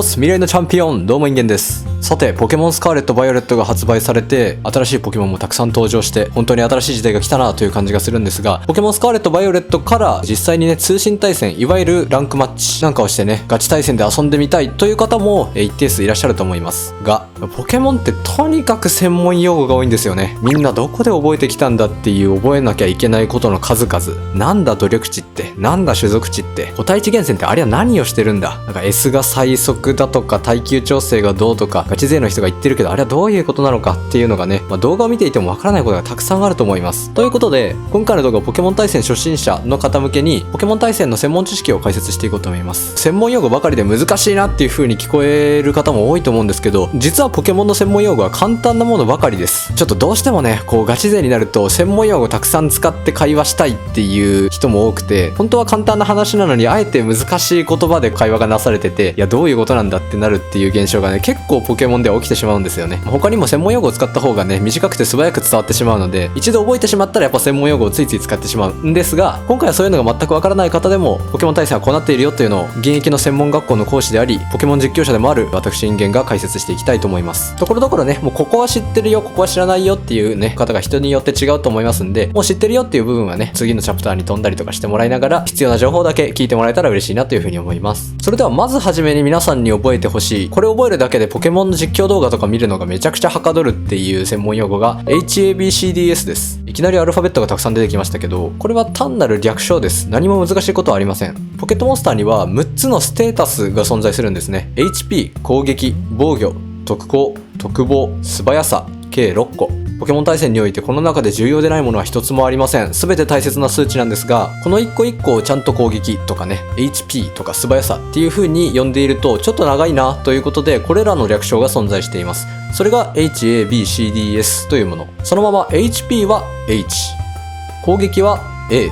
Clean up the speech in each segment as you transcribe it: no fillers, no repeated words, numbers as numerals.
おす、未来のチャンピオン、どうもインゲンです。さて、ポケモンスカーレット・バイオレットが発売されて、新しいポケモンもたくさん登場して、本当に新しい時代が来たなという感じがするんですが、ポケモンスカーレット・バイオレットから実際にね、通信対戦、いわゆるランクマッチなんかをしてね、ガチ対戦で遊んでみたいという方も一定数いらっしゃると思いますが、ポケモンってとにかく専門用語が多いんですよね。みんなどこで覚えてきたんだっていう覚えなきゃいけないことの数々。なんだ努力値って、なんだ種族値って、個体値厳選ってあれは何をしてるんだ。なんか S が最速だとか耐久調整がどうとかガチ勢の人が言ってるけど、あれはどういうことなのかっていうのがね、動画を見ていてもわからないことがたくさんあると思います。ということで、今回の動画はポケモン対戦初心者の方向けにポケモン対戦の専門知識を解説していこうと思います。専門用語ばかりで難しいなっていう風に聞こえる方も多いと思うんですけど、実はポケモンの専門用語は簡単なものばかりです。ちょっとどうしてもね、こうガチ勢になると専門用語たくさん使って会話したいっていう人も多くて、本当は簡単な話なのにあえて難しい言葉で会話がなされてて、いやどういうことなんだってなるっていう現象がね、結構ポケモンでは起きてしまうんですよね。他にも専門用語を使った方がね、短くて素早く伝わってしまうので、一度覚えてしまったらやっぱ専門用語をついつい使ってしまうんですが、今回はそういうのが全くわからない方でもポケモン対戦はこうなっているよというのを現役の専門学校の講師でありポケモン実況者でもある私インゲンが解説していきたいと思います。ところどころね、もうここは知ってるよ、ここは知らないよっていうね方が人によって違うと思いますんで、もう知ってるよっていう部分はね、次のチャプターに飛んだりとかしてもらいながら必要な情報だけ聞いてもらえたら嬉しいなというふうに思います。それではまずはじめに皆さんに覚えてほしい、これを覚えるだけでポケモンの実況動画とか見るのがめちゃくちゃはかどるっていう専門用語が HABCDS です。いきなりアルファベットがたくさん出てきましたけど、これは単なる略称です。何も難しいことはありません。ポケットモンスターには6つのステータスが存在するんですね。 HP、攻撃、防御、特攻、特防、素早さ、計6個。ポケモン対戦においてこの中で重要でないものは一つもありません。すべて大切な数値なんですが、この一個一個をちゃんと攻撃とかね、HP とか素早さっていう風に呼んでいるとちょっと長いなということで、これらの略称が存在しています。それが HABCDS というもの。そのまま HP は H、攻撃は A、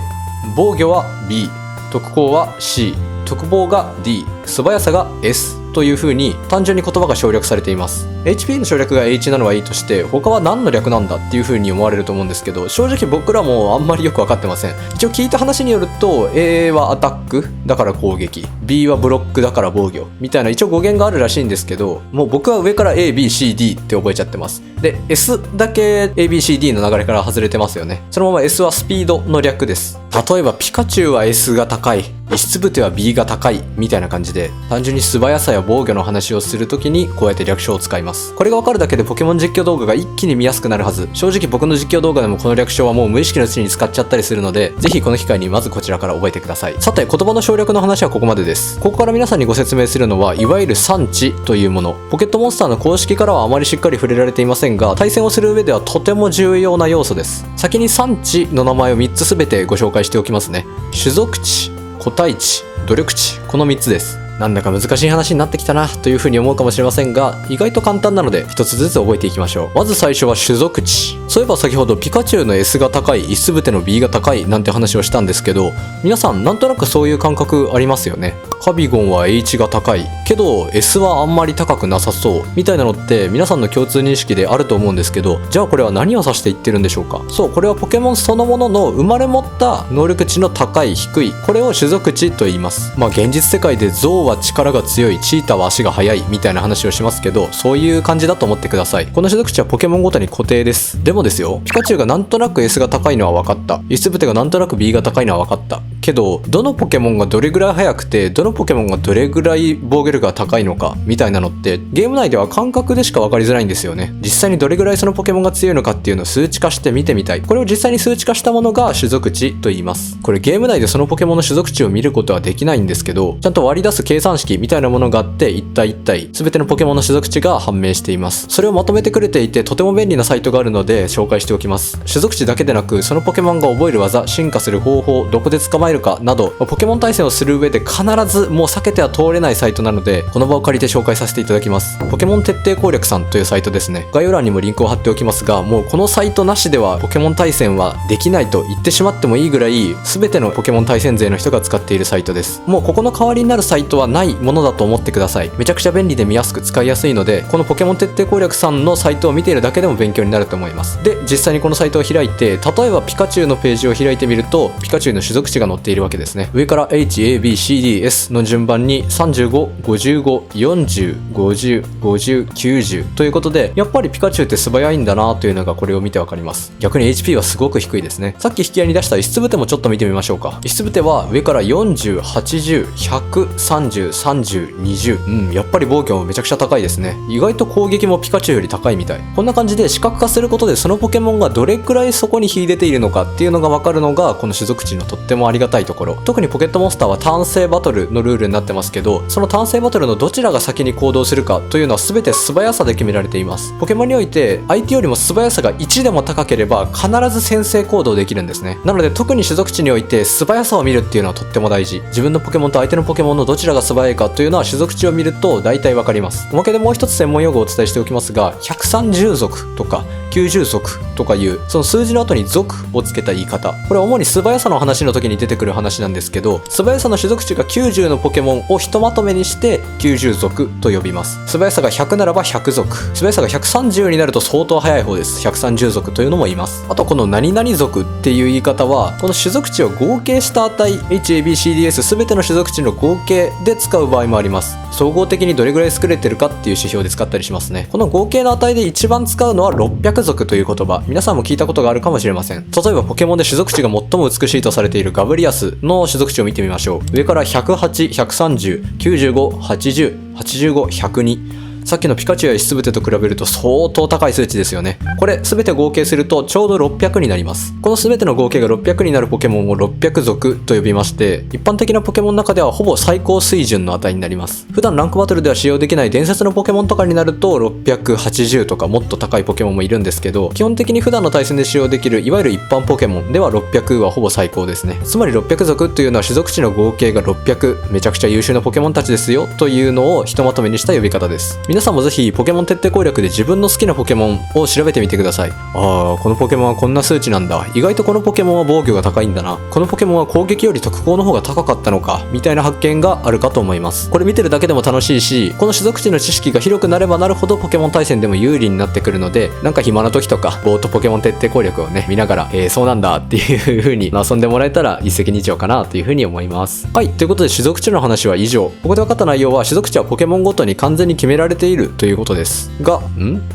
防御は B、特攻は C、特防が D、素早さが Sという風に単純に言葉が省略されています。 HP の省略が H なのはいいとして、他は何の略なんだっていう風に思われると思うんですけど、正直僕らもあんまりよく分かってません。一応聞いた話によると A はアタックだから攻撃、 B はブロックだから防御みたいな一応語源があるらしいんですけど、もう僕は上から ABCD って覚えちゃってます。で S だけ ABCD の流れから外れてますよね。そのまま S はスピードの略です。例えばピカチュウは S が高い、石つぶては B が高いみたいな感じで、単純に素早さや防御の話をするときにこうやって略称を使います。これが分かるだけでポケモン実況動画が一気に見やすくなるはず。正直僕の実況動画でもこの略称はもう無意識のうちに使っちゃったりするので、ぜひこの機会にまずこちらから覚えてください。さて、言葉の省略の話はここまでです。ここから皆さんにご説明するのは、いわゆる産地というもの。ポケットモンスターの公式からはあまりしっかり触れられていませんが、対戦をする上ではとても重要な要素です。先に産地の名前を3つ全てご紹介しておきますね。種族値、個体値、努力値、この3つです。なんだか難しい話になってきたなというふうに思うかもしれませんが、意外と簡単なので一つずつ覚えていきましょう。まず最初は種族値。そういえば先ほどピカチュウの S が高い、石つぶての B が高いなんて話をしたんですけど、皆さんなんとなくそういう感覚ありますよね。カビゴンは H が高いけど S はあんまり高くなさそうみたいなのって皆さんの共通認識であると思うんですけど、じゃあこれは何を指して言ってるんでしょうか。そう、これはポケモンそのものの生まれ持った能力値の高い低い、これを種族値と言います。現実世界でゾウは力が強い、チーターは足が速いみたいな話をしますけど、そういう感じだと思ってください。この種族値はポケモンごとに固定です。でもですよ、ピカチュウがなんとなく S が高いのは分かった、石つぶてがなんとなく B が高いのは分かったけど、どのポケモンがどれぐらい速くてどのポケモンがどれぐらい防御力が高いのかみたいなのってゲーム内では感覚でしか分かりづらいんですよね。実際にどれぐらいそのポケモンが強いのかっていうのを数値化して見てみたい。これを実際に数値化したものが種族値と言います。これゲーム内でそのポケモンの種族値を見ることはできないんですけど、ちゃんと割り出す計算式みたいなものがあって、一体一体全てのポケモンの種族値が判明しています。それをまとめてくれていてとても便利なサイトがあるので紹介しておきます。種族値だけでなく、そのポケモンが覚える技、進化する方法、どこで捕まえるかなど、ポケモン対戦をする上で必ずもう避けては通れないサイトなので、この場を借りて紹介させていただきます。ポケモン徹底攻略さんというサイトですね。概要欄にもリンクを貼っておきますが、もうこのサイトなしではポケモン対戦はできないと言ってしまってもいいぐらい、全てのポケモン対戦勢の人が使っているサイトです。もうここの代わりになるサイトはないものだと思ってください。めちゃくちゃ便利で見やすく使いやすいので、このポケモン徹底攻略さんのサイトを見ているだけでも勉強になると思います。で、実際にこのサイトを開いて、例えばピカチュウのページを開いてみると、ピカチュウの種族値が載っているわけですね。上から HABCDS スの順番に35、55、40、50、50、90ということで、やっぱりピカチュウって素早いんだなというのがこれを見てわかります。逆に HP はすごく低いですね。さっき引き合いに出した石つぶてもちょっと見てみましょうか。石つぶては上から40、80、100、30、30、20。やっぱり防御もめちゃくちゃ高いですね。意外と攻撃もピカチュウより高いみたい。こんな感じで視覚化することでそのポケモンがどれくらいそこに秀でているのかっていうのがわかるのがこの種族値のとってもありがたいところ。特にポケットモンスターは単性バトルのルールになってますけど、その単性バトルのどちらが先に行動するかというのは全て素早さで決められています。ポケモンにおいて相手よりも素早さが1でも高ければ必ず先制行動できるんですね。なので特に種族値において素早さを見るっていうのはとっても大事。自分のポケモンと相手のポケモンのどちらが素早いかというのは種族値を見ると大体わかります。おまけでもう一つ専門用語をお伝えしておきますが、130族とか90族とかいうその数字の後に族をつけた言い方、これは主に素早さの話の時に出てくる話なんですけど、素早さの種族値が90のポケモンをひとまとめにして90族と呼びます。素早さが100ならば100族、素早さが130になると相当速い方です。130族というのも言います。あとこの何々族っていう言い方はこの種族値を合計した値 HABCDS 全ての種族値の合計で使う場合もあります。総合的にどれぐらい優れてるかっていう指標で使ったりしますね。この合計の値で一番使うのは600族という言葉、皆さんも聞いたことがあるかもしれません。例えばポケモンで種族値が最も美しいとされているガブリアスの種族値を見てみましょう。上から108、130、95、80、85、102。さっきのピカチュウや石つぶてと比べると相当高い数値ですよね。これ全て合計するとちょうど600になります。この全ての合計が600になるポケモンを600族と呼びまして、一般的なポケモンの中ではほぼ最高水準の値になります。普段ランクバトルでは使用できない伝説のポケモンとかになると680とかもっと高いポケモンもいるんですけど、基本的に普段の対戦で使用できるいわゆる一般ポケモンでは600はほぼ最高ですね。つまり600族というのは種族値の合計が600、めちゃくちゃ優秀なポケモンたちですよというのをひとまとめにした呼び方です。皆さんもぜひポケモン徹底攻略で自分の好きなポケモンを調べてみてください。このポケモンはこんな数値なんだ、意外とこのポケモンは防御が高いんだな、このポケモンは攻撃より特攻の方が高かったのか、みたいな発見があるかと思います。これ見てるだけでも楽しいし、この種族値の知識が広くなればなるほどポケモン対戦でも有利になってくるので、なんか暇な時とかぼーっとポケモン徹底攻略をね見ながら、そうなんだっていう風に遊んでもらえたら一石二鳥かなという風に思います。はい、ということで種族値の話は以上。ここで分かった内容は種族値はポケモンごとに完全に決められているということですが、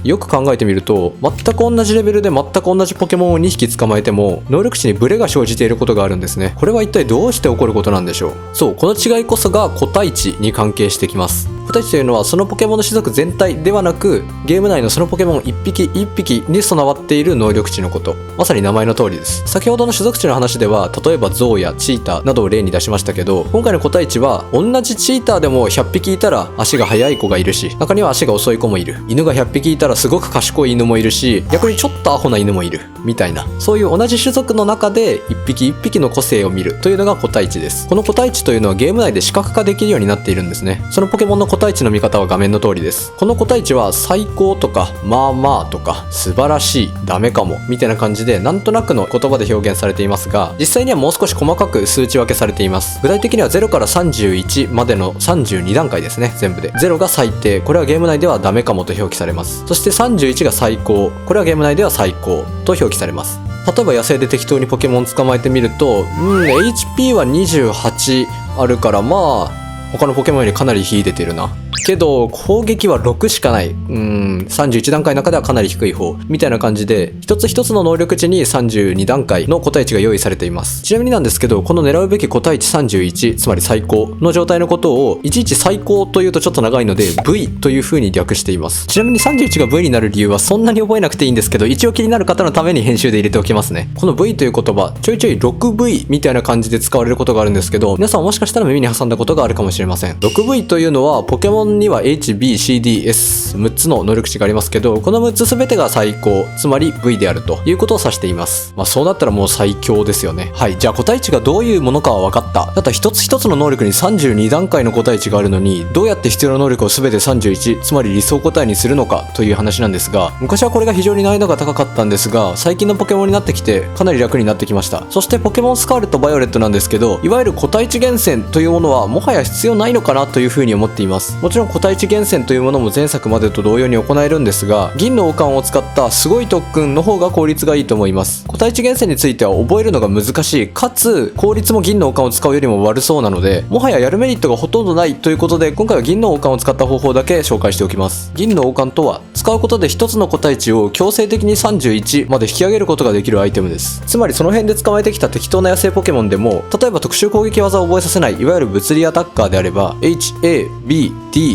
よく考えてみると全く同じレベルで全く同じポケモンを2匹捕まえても能力値にブレが生じていることがあるんですね。これは一体どうして起こることなんでしょう。そう、この違いこそが個体値に関係してきます。個体値というのはそのポケモンの種族全体ではなく、ゲーム内のそのポケモン一匹一匹に備わっている能力値のこと。まさに名前の通りです。先ほどの種族値の話では例えばゾウやチーターなどを例に出しましたけど、今回の個体値は同じチーターでも100匹いたら足が速い子がいるし、中には足が遅い子もいる。犬が100匹いたらすごく賢い犬もいるし、逆にちょっとアホな犬もいるみたいな、そういう同じ種族の中で一匹一匹の個性を見るというのが個体値です。この個体値というのはゲーム内で視覚化できるようになっているんですね。そのポケモンの個体値の見方は画面の通りです。この個体値は最高とかまあまあとか素晴らしい、ダメかもみたいな感じでなんとなくの言葉で表現されていますが、実際にはもう少し細かく数値分けされています。具体的には0から31までの32段階ですね。全部で0が最低、これはゲーム内ではダメかもと表記されます。そして31が最高、これはゲーム内では最高と表記されます。例えば野生で適当にポケモン捕まえてみると、HP は28あるからまあ他のポケモンよりかなり秀でてるな。けど攻撃は6しかない。31段階の中ではかなり低い方みたいな感じで、一つ一つの能力値に32段階の個体値が用意されています。ちなみになんですけど、この狙うべき個体値31、つまり最高の状態のことをいちいち最高というとちょっと長いので V という風に略しています。ちなみに31が V になる理由はそんなに覚えなくていいんですけど、一応気になる方のために編集で入れておきますね。この V という言葉ちょいちょい 6V みたいな感じで使われることがあるんですけど、皆さんもしかしたら耳に挟んだことがあるかもしれません。6V というのはポケモンには HBCDS6 つの能力値がありますけど、この6つ全てが最高、つまり V であるということを指しています。そうなったらもう最強ですよね。はい、じゃあ個体値がどういうものかは分かった。だったら一つ一つの能力に32段階の個体値があるのに、どうやって必要な能力を全て31、つまり理想個体にするのかという話なんですが、昔はこれが非常に難易度が高かったんですが、最近のポケモンになってきてかなり楽になってきました。そしてポケモンスカーレットバイオレットなんですけど、いわゆる個体値厳選というものはもはや必要ないのかなというふうに思っています。もちちろん個体値厳選というものも前作までと同様に行えるんですが、銀の王冠を使ったすごい特訓の方が効率がいいと思います。個体値厳選については覚えるのが難しい、かつ効率も銀の王冠を使うよりも悪そうなので、もはややるメリットがほとんどないということで、今回は銀の王冠を使った方法だけ紹介しておきます。銀の王冠とは、使うことで一つの個体値を強制的に31まで引き上げることができるアイテムです。つまりその辺で捕まえてきた適当な野生ポケモンでも、例えば特殊攻撃技を覚えさせない、いわゆる物理アタッカーであれば HABDS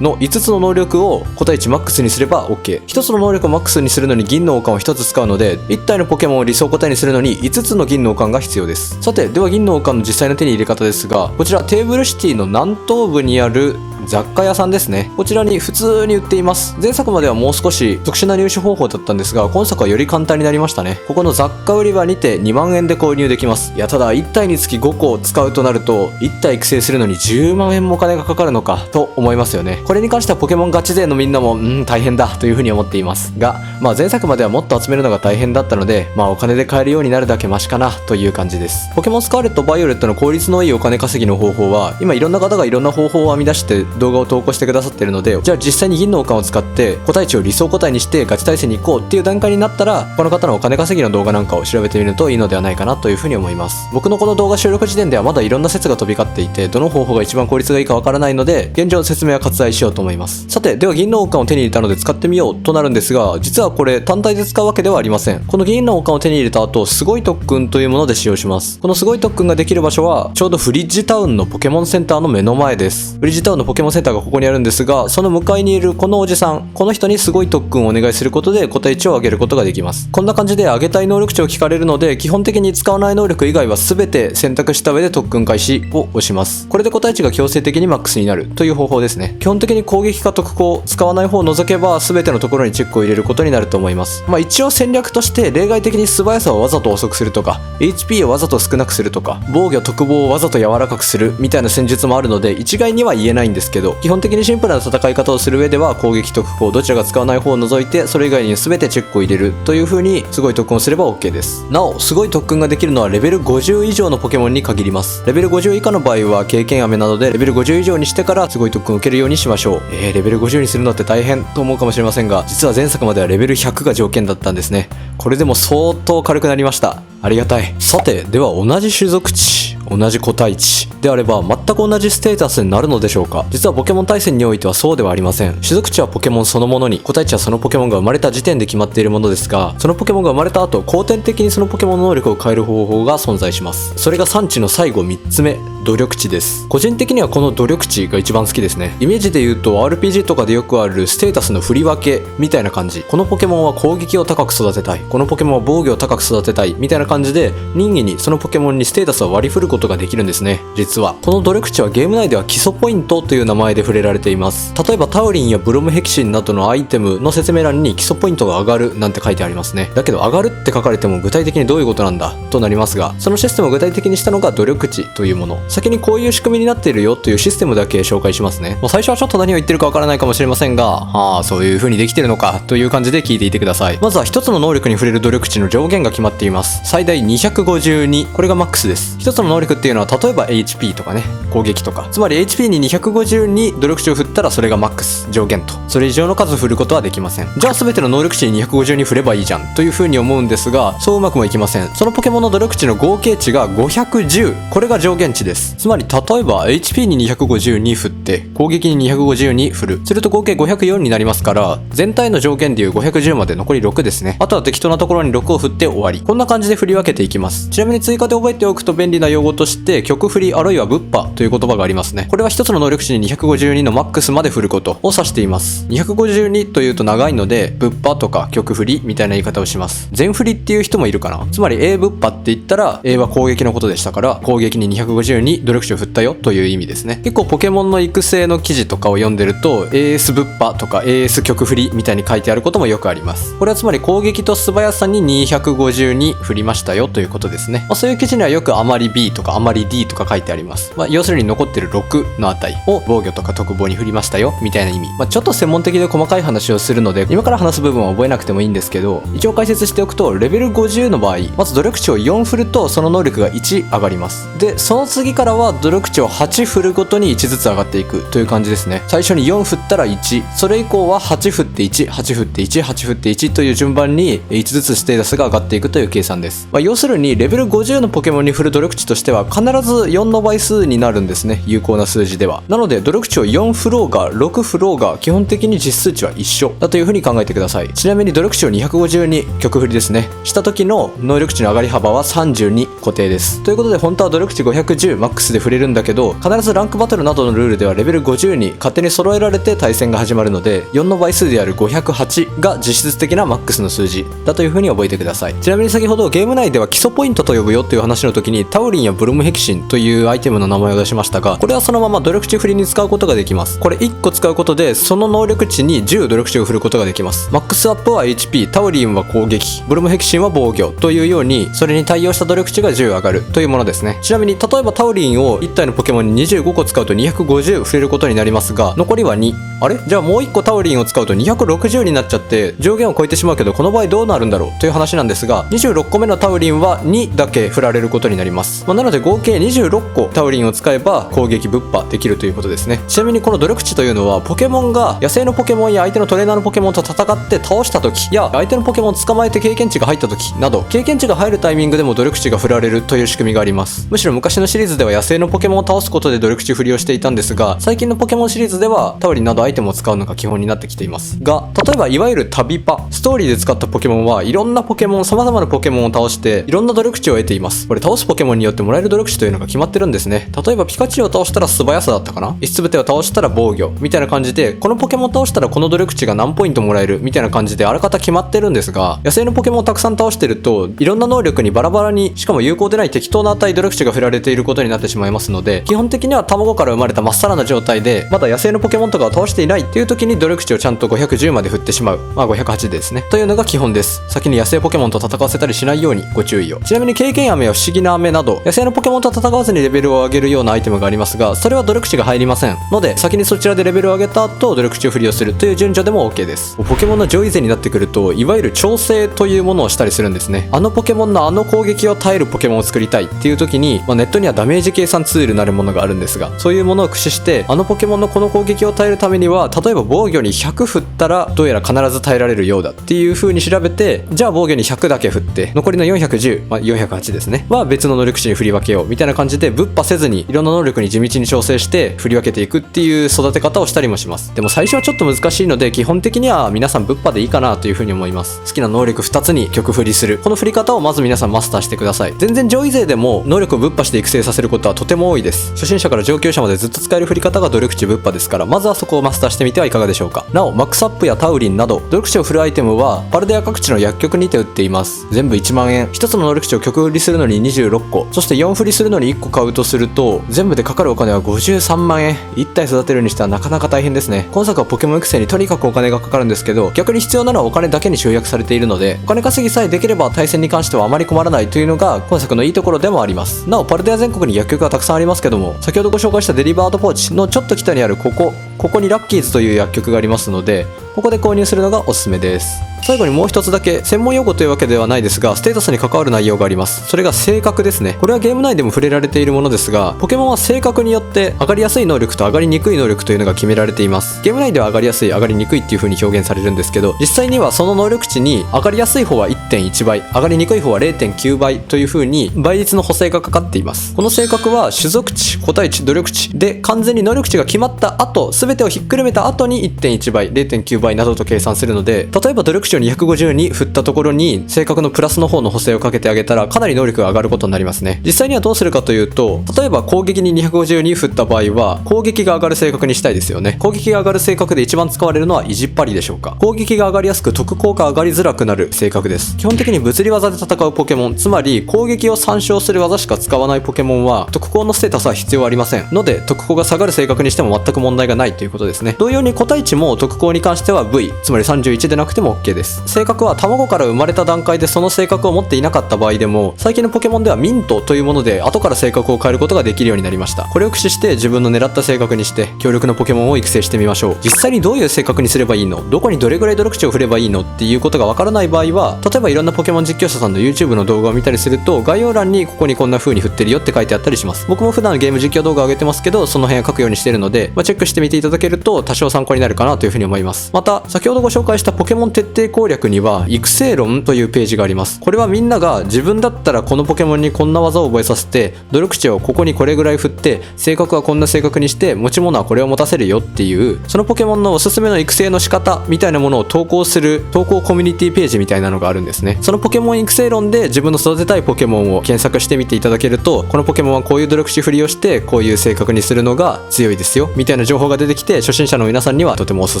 の5つの能力を個体値マックスにすれば OK。 1つの能力をマックスにするのに銀の王冠を1つ使うので、1体のポケモンを理想個体にするのに5つの銀の王冠が必要です。さて、では銀の王冠の実際の手に入れ方ですが、こちらテーブルシティの南東部にある雑貨屋さんですね。こちらに普通に売っています。前作まではもう少し特殊な入手方法だったんですが、今作はより簡単になりましたね。ここの雑貨売り場にて2万円で購入できます。いや、ただ1体につき5個使うとなると、1体育成するのに10万円もお金がかかるのかと思いますよね。これに関してはポケモンガチ勢のみんなも大変だというふうに思っていますが、前作まではもっと集めるのが大変だったので、お金で買えるようになるだけマシかなという感じです。ポケモンスカーレットバイオレットの効率のいいお金稼ぎの方法は、今いろんな方がいろんな方法を編み出して動画を投稿してくださっているので、じゃあ実際に銀の王冠を使って個体値を理想個体にしてガチ対戦に行こうっていう段階になったら、この方のお金稼ぎの動画なんかを調べてみるといいのではないかなというふうに思います。僕のこの動画収録時点ではまだいろんな説が飛び交っていて、どの方法が一番効率がいいかわからないので、現状説明は割愛しようと思います。さて、では銀の王冠を手に入れたので使ってみようとなるんですが、実はこれ単体で使うわけではありません。この銀の王冠を手に入れた後、すごい特訓というもので使用します。このすごい特訓ができる場所はちょうどフリッジタウンのポケモンセンターの目の前です。フリッジタウンのポケモンセンターがここにあるんですが、その向かいにいるこのおじさん、この人にすごい特訓をお願いすることで個体値を上げることができます。こんな感じで上げたい能力値を聞かれるので、基本的に使わない能力以外は全て選択した上で特訓開始を押します。これで個体値が強制的にマックスになるという方法ですね。基本的に攻撃か特攻、使わない方を除けば全てのところにチェックを入れることになると思います。一応戦略として例外的に素早さをわざと遅くするとか、 HP をわざと少なくするとか、防御特防をわざと柔らかくするみたいな戦術もあるので、一概には言えないんですけど、基本的にシンプルな戦い方をする上では攻撃特攻どちらが使わない方を除いて、それ以外に全てチェックを入れるという風にすごい特訓をすれば OK です。なお、すごい特訓ができるのはレベル50以上のポケモンに限ります。レベル50以下の場合は経験飴なので、レベル50以上にしてからすごい特訓を受けるようにしましょう。レベル50にするのって大変と思うかもしれませんが、実は前作まではレベル100が条件だったんですね。これでも相当軽くなりました。ありがたい。さて、では同じ種族値、同じ個体値であれば全く同じステータスになるのでしょうか。実はポケモン対戦においてはそうではありません。種族値はポケモンそのものに、個体値はそのポケモンが生まれた時点で決まっているものですが、そのポケモンが生まれた後、後天的にそのポケモンの能力を変える方法が存在します。それが産地の最後3つ目、努力値です。個人的にはこの努力値が一番好きですね。イメージで言うと RPG とかでよくあるステータスの振り分けみたいな感じ。このポケモンは攻撃を高く育てたい、このポケモンは防御を高く育てたいみたいな感じで、任意にそのポケモンにステータスを割り振ることができるんですね。実はこの努力値はゲーム内では基礎ポイントという名前で触れられています。例えばタウリンやブロムヘキシンなどのアイテムの説明欄に基礎ポイントが上がるなんて書いてありますね。だけど上がるって書かれても具体的にどういうことなんだとなりますが、そのシステムを具体的にしたのが努力値というもの。先にこういう仕組みになっているよというシステムだけ紹介しますね。最初はちょっと何を言ってるかわからないかもしれませんが、そういう風にできてるのかという感じで聞いていてください。まずは一つの能力に触れる努力値の上限が決まっています。最大252、これがマックスです。一つの能力っていうのは例えば HP とかね、攻撃とか、つまり HP に252努力値を振ったらそれがマックス、上限と。それ以上の数振ることはできません。じゃあ全ての能力値に252振ればいいじゃんという風に思うんですが、そううまくもいきません。そのポケモンの努力値の合計値が510、これが上限値です。つまり例えば HP に252振って攻撃に252振る、すると合計504になりますから、全体の条件でいう510まで残り6ですね。あとは適当なところに6を振って終わり。こんな感じで振り分けていきます。ちなみに追加で覚えておくと便利な用語として曲振りあるいはぶっぱという言葉がありますね。これは一つの能力値に252のマックスまで振ることを指しています。252というと長いのでぶっぱとか曲振りみたいな言い方をします。全振りっていう人もいるかな。つまり A ぶっぱって言ったら A は攻撃のことでしたから、攻撃に252努力値を振ったよという意味ですね。結構ポケモンの育成の記事とかを読んでると AS ぶっぱとか AS 曲振りみたいに書いてあることもよくあります。これはつまり攻撃と素早さに252振りましたよということですね。そういう記事にはよくあまり B とかあまり D とか書いてあります。要するに残ってる6の値を防御とか特防に振りましたよみたいな意味。ちょっと専門的で細かい話をするので今から話す部分は覚えなくてもいいんですけど、一応解説しておくと、レベル50の場合まず努力値を4振るとその能力が1上がります。でその次からは努力値を8振るごとに1ずつ上がっていくという感じですね。最初に4振ったら1、それ以降は8振って1、8振って1、8振って1という順番に1ずつステータスが上がっていくという計算です。要するにレベル50のポケモンに振る努力値としては必ず4の倍数になるんですね、有効な数字では。なので努力値を4振ろうが6振ろうが基本的に実数値は一緒だというふうに考えてください。ちなみに努力値を250に曲振りですねした時の能力値の上がり幅は32固定です。ということで本当は努力値510マックスで振れるんだけど、必ずランクバトルなどのルールではレベル50に勝手に揃えられて対戦が始まるので、4の倍数である508が実質的なマックスの数字だというふうに覚えてください。ちなみに先ほどゲーム内では基礎ポイントと呼ぶよという話の時にタウリンやブロムヘキシンというアイテムの名前を出しましたが、これはそのまま努力値振りに使うことができます。これ1個使うことでその能力値に10努力値を振ることができます。マックスアップは HP、 タウリンは攻撃、ブロムヘキシンは防御というようにそれに対応した努力値が10上がるというものですね。ちなみに例えばタウリンを1体のポケモンに25個使うと250振れることになりますが、残りは2。あれじゃあもう1個タウリンを使うと260になっちゃって上限を超えてしまうけど、この場合どうなるんだろうという話なんですが、26個目のタウリンは2だけ振られることになります。なので合計26個タウリンを使えば攻撃ぶっ破できるということですね。ちなみにこの努力値というのはポケモンが野生のポケモンや相手のトレーナーのポケモンと戦って倒した時や相手のポケモンを捕まえて経験値が入った時など、経験値が入るタイミングでも努力値が振られるという仕組みがあります。むしろ昔のシリーズでは野生のポケモンを倒すことで努力値振りをしていたんですが、最近のポケモンシリーズではタウリンなどアイテムを使うのが基本になってきていますが、例えばいわゆる旅パストーリーで使ったポケモンはいろんなポケモン、様々なポケモンを倒していろんな努力値を得ています。これ倒すポケモンによってもらえる努力値というのが決まってるんですね。例えばピカチュウを倒したら素早さだったかな、石つぶてを倒したら防御みたいな感じで、このポケモンを倒したらこの努力値が何ポイントもらえるみたいな感じであらかた決まってるんですが、野生のポケモンをたくさん倒してるといろんな能力にバラバラに、しかも有効でない適当な値努力値が振られていることになってしまいますので、基本的には卵から生まれたまっさらな状態でまだ野生のポケモンとかを倒していないっていう時に努力値をちゃんと510まで振ってしまう、508ですねというのが基本です。先に野生ポケモンと戦わせたりしないようにご注意を。ちなみに経験飴や不思議な飴など野生のポケモンと戦わずにレベルを上げるようなアイテムがありますが、それは努力値が入りませんので、先にそちらでレベルを上げた後努力値を振りをするという順序でも OK です。ポケモンの上位勢になってくるといわゆる調整というものをしたりするんですね。あのポケモンのあの攻撃を耐えるポケモンを作りたいっていう時に、ネットにはダメージ計算ツールなるものがあるんですが、そういうものを駆使してあのポケモンのこの攻撃を耐えるためには、例えば防御に100振ったらどうやら必ず耐えられるようだっていう風に調べて、じゃあ防御に100だけ振って残りの410、408ですねは別の能力値に振り分けようみたいな感じで、ぶっ破せずにいろんな能力に地道に調整して振り分けていくっていう育て方をしたりもします。でも最初はちょっと難しいので、基本的には皆さんぶっ破でいいかなという風に思います。好きな能力2つに曲振りする、この振り方をまず皆さんマスターしてください。全然上位勢でも能力をぶっ破して育成させることはとても多いです。初心者から上級者までずっと使える振り方が努力値ぶっ破ですから、まずはそこをマスターしてみてはいかがでしょうか。なおマックスアップやタウリンなど努力値を振るアイテムはパルデア各地の薬局にて売っています。全部1万円、1つの能力値を曲振りするのに26個、そして4振りするのに1個買うとすると全部でかかるお金は53万円。1体育てるにしてはなかなか大変ですね。今作はポケモン育成にとにかくお金がかかるんですけど、逆に必要なのはお金だけに集約されているので、お金稼ぎさえできれば対戦に関してはあまり困らないというのが今作のいいところでもあります。なおパルデア全国に薬局がたくさんありますけども、先ほどご紹介したデリバードポーチのちょっと北にあるここにラッキーズという薬局がありますので、ここで購入するのがおすすめです。最後にもう一つだけ、専門用語というわけではないですがステータスに関わる内容があります。それが性格ですね。これはゲーム内でも触れられているものですが、ポケモンは性格によって上がりやすい能力と上がりにくい能力というのが決められています。ゲーム内では上がりやすい、上がりにくいっていう風に表現されるんですけど、実際にはその能力値に上がりやすい方は 1.1 倍、上がりにくい方は 0.9 倍という風に倍率の補正がかかっています。この性格は種族値、個体値、努力値で完全に能力値が決まった後、全てをひっくるめた後に 1.1 倍、0.9 倍などと計算するので、例えば努力値を250に振ったところに性格のプラスの方の補正をかけてあげたらかなり能力が上がることになりますね。実際にはどうするかというと、例えば攻撃に250に振った場合は攻撃が上がる性格にしたいですよね。攻撃が上がる性格で一番使われるのは意地っ張りでしょうか。攻撃が上がりやすく特効果上がりづらくなる性格です。基本的に物理技で戦うポケモン、つまり攻撃を参照する技しか使わないポケモンは特効のステータスは必要ありませんので、特効が下がる性格にしても全く問題がないということですね。同様に個体値も特攻に関しては V、つまり31でなくても OK です。性格は卵から生まれた段階でその性格を持っていなかった場合でも、最近のポケモンではミントというもので後から性格を変えることができるようになりました。これを駆使して自分の狙った性格にして強力なポケモンを育成してみましょう。実際にどういう性格にすればいいの、どこにどれぐらい努力値を振ればいいのっていうことがわからない場合は、例えばいろんなポケモン実況者さんの YouTube の動画を見たりすると、概要欄にここにこんな風に振ってるよって書いてあったりします。僕も普段ゲーム実況動画を上げてますけど、その辺を書くようにしてるので、チェックしてみていただけると多少参考になるかなという風に思います。また先ほどご紹介したポケモン徹底攻略には育成論というページがあります。これはみんなが自分だったらこのポケモンにこんな技を覚えさせて、努力値をここにこれぐらい振って、性格はこんな性格にして持ち物はこれを持たせるよっていう、そのポケモンのおすすめの育成の仕方みたいなものを投稿する投稿コミュニティページみたいなのがあるんですね。そのポケモン育成論で自分の育てたいポケモンを検索してみていただけると、このポケモンはこういう努力値振りをしてこういう性格にするのが強いですよみたいな情報が出てきて、初心者の皆さんにはとてもおす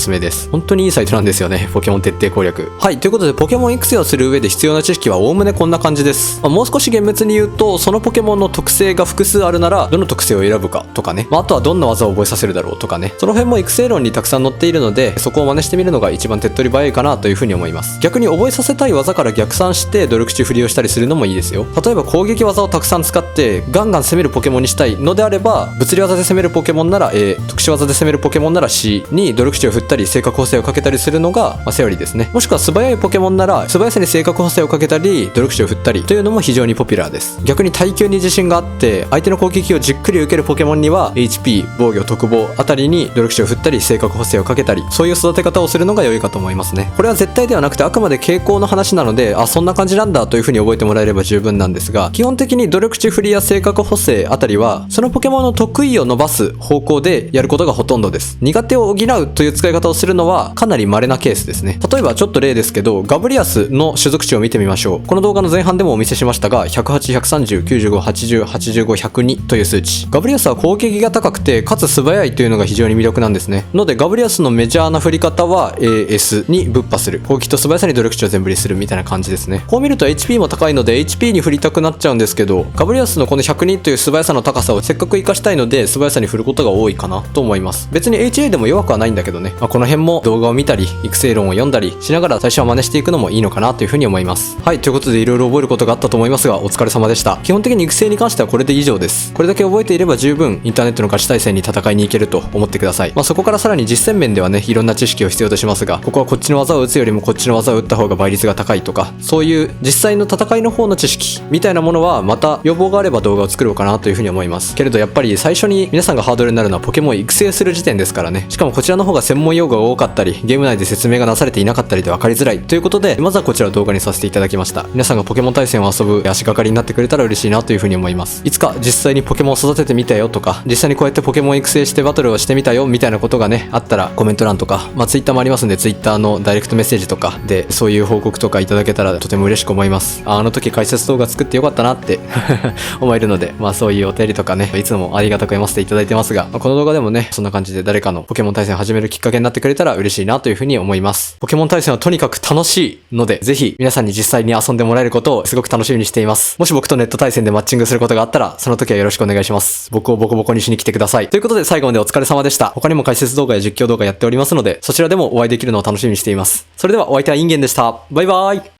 すめです。本当にいいサイトなんですよね、ポケモン徹底攻略。はい、ということでポケモン育成をする上で必要な知識はおおむねこんな感じです。もう少し厳密に言うと、そのポケモンの特性が複数あるならどの特性を選ぶかとかね、あとはどんな技を覚えさせるだろうとかね、その辺も育成論にたくさん載っているので、そこを真似してみるのが一番手っ取り早いかなというふうに思います。逆に覚えさせたい技から逆算して努力値振りをしたりするのもいいですよ。例えば攻撃技をたくさん使ってガンガン攻めるポケモンにしたいのであれば、物理技で攻めるポケモンなら A、特殊技で攻めるポケモンなら C に努力値を振ったり性格補正をかけたりするのが、セオリーですね。もしくは素早いポケモンなら素早さに性格補正をかけたり努力値を振ったりというのも非常にポピュラーです。逆に耐久に自信があって相手の攻撃をじっくり受けるポケモンには HP、防御、特防あたりに努力値を振ったり性格補正をかけたり、そういう育て方をするのが良いかと思いますね。これは絶対ではなくてあくまで傾向の話なので、そんな感じなんだというふうに覚えてもらえれば十分なんですが、基本的に努力値振りや性格補正あたりはそのポケモンの得意を伸ばす方向でやることがほとんどです。苦手を補うという使い方をするのはかなり稀なケースですね。例えばちょっと例ですけど、ガブリアスの種族値を見てみましょう。この動画の前半でもお見せしましたが、108、130、95、80、85、102という数値。ガブリアスは攻撃が高くてかつ素早いというのが非常に魅力なんですね。のでガブリアスのメジャーな振り方は AS にぶっ破する、攻撃と素早さに努力値を全振りするみたいな感じですね。こう見ると HP も高いので HP に振りたくなっちゃうんですけど、ガブリアスのこの102という素早さの高さをせっかく活かしたいので素早さに振ることが多いかなと思います。別に HA でも弱くはないんだけどね、この辺も動画を見たり育成論を読んだりしながら最初は真似していくのもいいのかなというふうに思います。はい、ということでいろいろ覚えることがあったと思いますが、お疲れ様でした。基本的に育成に関してはこれで以上です。これだけ覚えていれば十分インターネットのガチ対戦に戦いに行けると思ってください。そこからさらに実践面ではね、いろんな知識を必要としますが、ここはこっちの技を打つよりもこっちの技を打った方が倍率が高いとか、そういう実際の戦いの方の知識みたいなものはまた要望があれば動画を作ろうかなというふうに思いますけれど、やっぱり最初に皆さんがハードルになるのはポケモンを育成する時点ですからね。しかもこちらの方が専門用語が多かったりゲーム内で説明がなされていなかったりで分かりづらいということで、まずはこちらを動画にさせていただきました。皆さんがポケモン対戦を遊ぶ足がかりになってくれたら嬉しいなというふうに思います。いつか実際にポケモンを育ててみたよとか、実際にこうやってポケモン育成してバトルをしてみたよみたいなことがねあったらコメント欄とか、Twitter もありますんで Twitter のダイレクトメッセージとかでそういう報告とかいただけたらとても嬉しく思います。あの時解説動画作ってよかったなって思えるので、そういうお便りとかねいつもありがたく読ませていただいてますが、この動画でもねそんな感じで誰かのポケモン対戦を始めるきっかけになってくれたら嬉しいなというふうに思います。ポケモン対戦はとにかく楽しいので、ぜひ皆さんに実際に遊んでもらえることをすごく楽しみにしています。もし僕とネット対戦でマッチングすることがあったらその時はよろしくお願いします。僕をボコボコにしに来てください。ということで最後までお疲れ様でした。他にも解説動画や実況動画やっておりますので、そちらでもお会いできるのを楽しみにしています。それではお相手はインゲンでした。バイバーイ。